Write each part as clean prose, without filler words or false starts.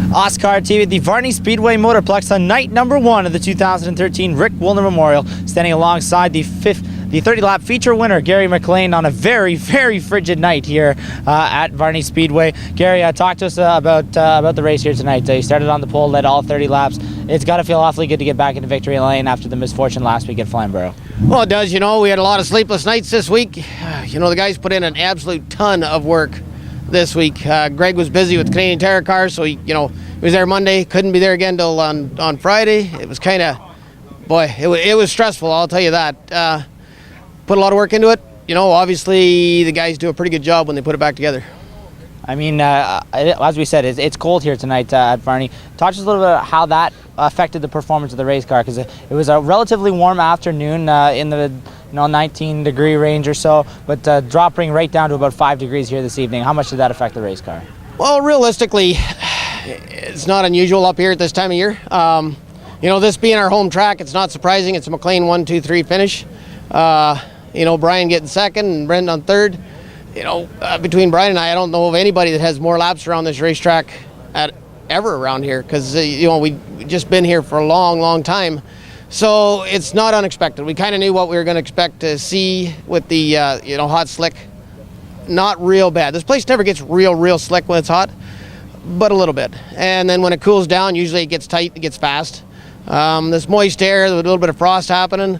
OSCAAR TV at the Varney Speedway Motorplex on night number 1 of the 2013 Rick Woolner Memorial, standing alongside the 30-lap feature winner, Gary McLean, on a very, very frigid night here at Varney Speedway. Gary, talk to us about the race here tonight. You started on the pole, led all 30 laps. It's got to feel awfully good to get back into victory lane after the misfortune last week at Flamborough. Well, it does. You know, we had a lot of sleepless nights this week. You know, the guys put in an absolute ton of work this week. Greg was busy with Canadian Tire cars, so he was there Monday, couldn't be there again till on Friday. It was kind of, boy, it was stressful, I'll tell you that. Put a lot of work into it. You know, obviously the guys do a pretty good job when they put it back together. I mean, as we said, it's cold here tonight at Varney. Talk to us a little bit about how that affected the performance of the race car, because it was a relatively warm afternoon in the 19-degree range or so, but dropping right down to about 5 degrees here this evening. How much did that affect the race car? Well, realistically, it's not unusual up here at this time of year. You know, this being our home track, it's not surprising. It's a McLean 1-2-3 finish. You know, Brian getting second and Brendan on third. You know, between Brian and I don't know of anybody that has more laps around this racetrack ever around here, because we've just been here for a long, long time. So it's not unexpected. We kind of knew what we were going to expect to see with the hot slick. Not real bad. This place never gets real slick when it's hot, but a little bit. And then when it cools down, usually it gets tight, it gets fast. This moist air with a little bit of frost happening,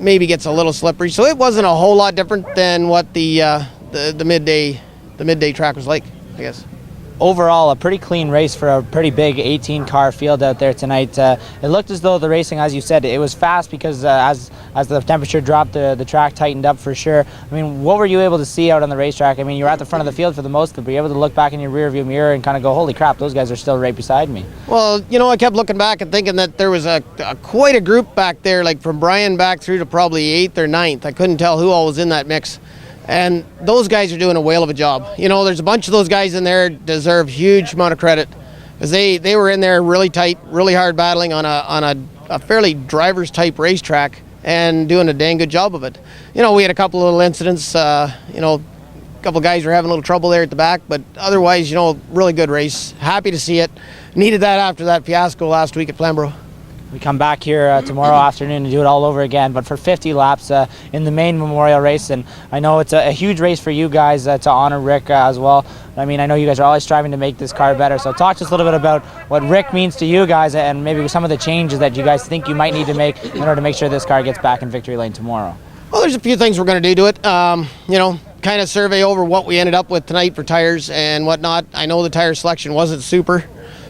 maybe gets a little slippery. So it wasn't a whole lot different than what the midday track was like, I guess. Overall, a pretty clean race for a pretty big 18-car field out there tonight. It looked as though the racing, as you said, it was fast because as the temperature dropped, the track tightened up for sure. I mean, what were you able to see out on the racetrack? I mean, you were at the front of the field for the most of it, but you were able to look back in your rearview mirror and kind of go, holy crap, those guys are still right beside me. Well, you know, I kept looking back and thinking that there was quite a group back there, like from Brian back through to probably 8th or 9th. I couldn't tell who all was in that mix. And those guys are doing a whale of a job. You know, there's a bunch of those guys in there deserve huge amount of credit, because they were in there really tight, really hard battling on a fairly driver's type racetrack and doing a dang good job of it. You know, we had a couple of little incidents. A couple guys were having a little trouble there at the back, but otherwise, really good race. Happy to see it. Needed that after that fiasco last week at Flamborough. We come back here tomorrow afternoon to do it all over again, but for 50 laps in the main memorial race. And I know it's a huge race for you guys to honor Rick as well. I mean, I know you guys are always striving to make this car better. So talk to us a little bit about what Rick means to you guys and maybe some of the changes that you guys think you might need to make in order to make sure this car gets back in victory lane tomorrow. Well, there's a few things we're going to do to it. Kind of survey over what we ended up with tonight for tires and whatnot. I know the tire selection wasn't super.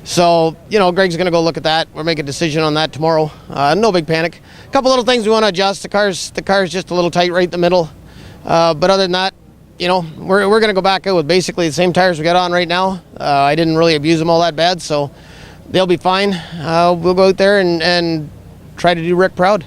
So, Greg's going to go look at that. We'll make a decision on that tomorrow. No big panic. A couple little things we want to adjust. The car's just a little tight right in the middle. But other than that, we're going to go back out with basically the same tires we got on right now. I didn't really abuse them all that bad, so they'll be fine. We'll go out there and try to do Rick proud.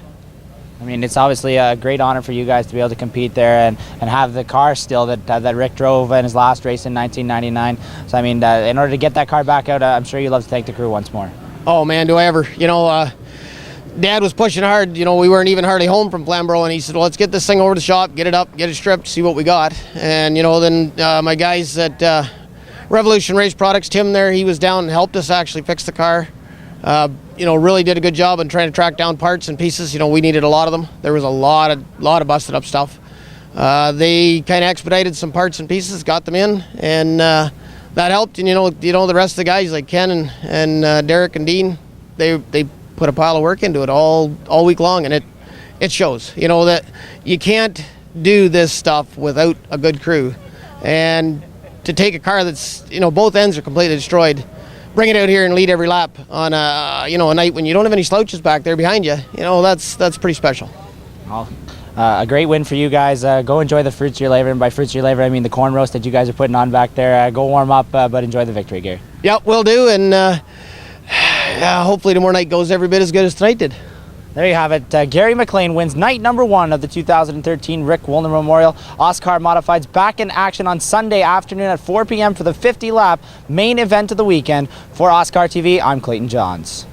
I mean, it's obviously a great honor for you guys to be able to compete there and have the car still that Rick drove in his last race in 1999. So, I mean, in order to get that car back out, I'm sure you'd love to thank the crew once more. Oh, man, do I ever. Dad was pushing hard. We weren't even hardly home from Flamborough, and he said, well, let's get this thing over to the shop, get it up, get it stripped, see what we got. And, then my guys at Revolution Race Products, Tim there, he was down and helped us actually fix the car. Really did a good job in trying to track down parts and pieces. We needed a lot of them. There was a lot of busted up stuff. They kind of expedited some parts and pieces, got them in, and that helped. And the rest of the guys like Ken and Derek and Dean, they put a pile of work into it all week long, and it shows. That you can't do this stuff without a good crew, and to take a car that's both ends are completely destroyed, bring it out here and lead every lap on a night when you don't have any slouches back there behind you. That's pretty special. Well, a great win for you guys. Go enjoy the fruits of your labor, and by fruits of your labor I mean the corn roast that you guys are putting on back there. Go warm up, but enjoy the victory, Gary. Yep, will do, and hopefully tomorrow night goes every bit as good as tonight did. There you have it. Gary McLean wins night number 1 of the 2013 Rick Woolner Memorial. OSCAAR Modifieds back in action on Sunday afternoon at 4 p.m. for the 50-lap main event of the weekend. For OSCAAR TV, I'm Clayton Johns.